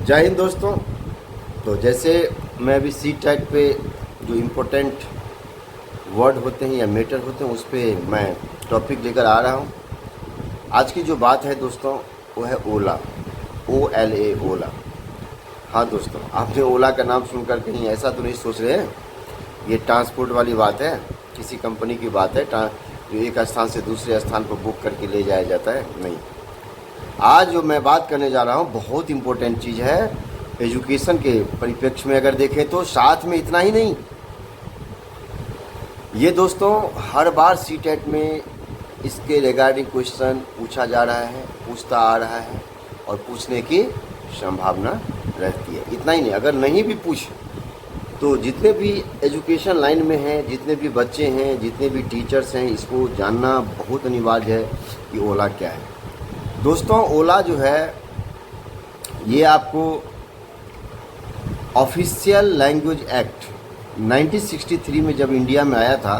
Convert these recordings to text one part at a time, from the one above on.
जय हिंद दोस्तों। तो जैसे मैं अभी सी टैग पे जो इम्पोर्टेंट वर्ड होते हैं या मैटर होते हैं उस पर मैं टॉपिक लेकर आ रहा हूँ। आज की जो बात है दोस्तों वो है ओला, OLA, ओला। हाँ दोस्तों, आपने ओला का नाम सुनकर कहीं ऐसा तो नहीं सोच रहे हैं ये ट्रांसपोर्ट वाली बात है, किसी कंपनी की बात है जो एक स्थान से दूसरे स्थान पर बुक करके ले जाया जाता है? नहीं। आज जो मैं बात करने जा रहा हूँ बहुत इम्पोर्टेंट चीज़ है एजुकेशन के परिप्रेक्ष्य में। अगर देखें तो साथ में इतना ही नहीं, ये दोस्तों हर बार सी टेट में इसके रिगार्डिंग क्वेश्चन पूछा जा रहा है, पूछता आ रहा है और पूछने की संभावना रहती है। इतना ही नहीं, अगर नहीं भी पूछे तो जितने भी एजुकेशन लाइन में हैं, जितने भी बच्चे हैं, जितने भी टीचर्स हैं, इसको जानना बहुत अनिवार्य है कि ओला क्या है। दोस्तों ओला जो है ये आपको ऑफिशियल लैंग्वेज एक्ट 1963 में जब इंडिया में आया था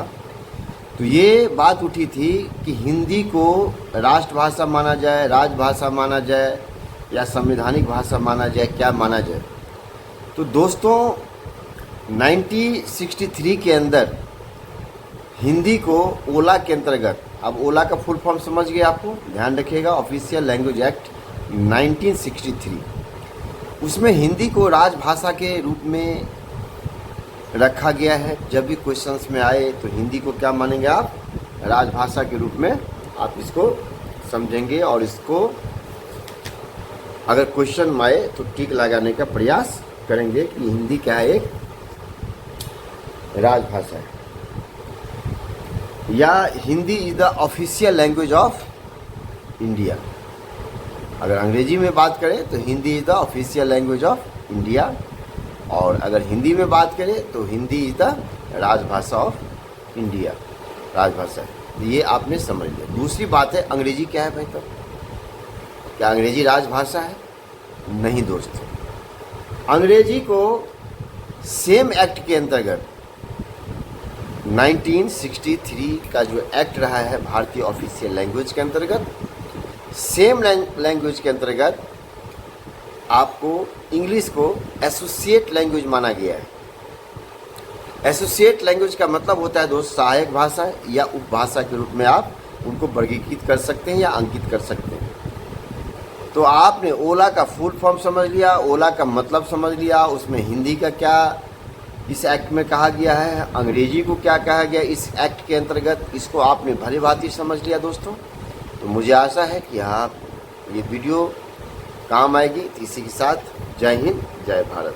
तो ये बात उठी थी कि हिंदी को राष्ट्रभाषा माना जाए, राजभाषा माना जाए या संवैधानिक भाषा माना जाए, क्या माना जाए। तो दोस्तों 1963 के अंदर हिंदी को ओला के अंतर्गत, अब ओला का फुल फॉर्म समझ गए आपको, ध्यान रखिएगा, ऑफिशियल लैंग्वेज एक्ट 1963, उसमें हिंदी को राजभाषा के रूप में रखा गया है। जब भी क्वेश्चंस में आए तो हिंदी को क्या मानेंगे आप? राजभाषा के रूप में आप इसको समझेंगे और इसको अगर क्वेश्चन में आए तो टिक लगाने का प्रयास करेंगे कि हिंदी क्या है, एक राजभाषा है या Hindi is the official language of India. अगर अंग्रेजी में बात करें तो Hindi is the official language of India, और अगर हिंदी में बात करें तो हिंदी इज़ द राजभाषा ऑफ इंडिया, राजभाषा है। ये आपने समझ लिया। दूसरी बात है अंग्रेजी क्या है भाई? तो क्या अंग्रेजी राजभाषा है? नहीं दोस्तों, अंग्रेजी को सेम एक्ट के अंतर्गत 1963 का जो एक्ट रहा है भारतीय ऑफिशियल लैंग्वेज के अंतर्गत, सेम लैंग्वेज के अंतर्गत आपको इंग्लिश को एसोसिएट लैंग्वेज माना गया है। एसोसिएट लैंग्वेज का मतलब होता है दोस्त सहायक भाषा या उपभाषा के रूप में आप उनको वर्गीकृत कर सकते हैं या अंकित कर सकते हैं। तो आपने ओला का फुल फॉर्म समझ लिया, ओला का मतलब समझ लिया, उसमें हिंदी का क्या इस एक्ट में कहा गया है, अंग्रेजी को क्या कहा गया इस एक्ट के अंतर्गत, इसको आपने भली भांति समझ लिया दोस्तों। तो मुझे आशा है कि आप ये वीडियो काम आएगी। इसी के साथ जय हिंद, जय भारत।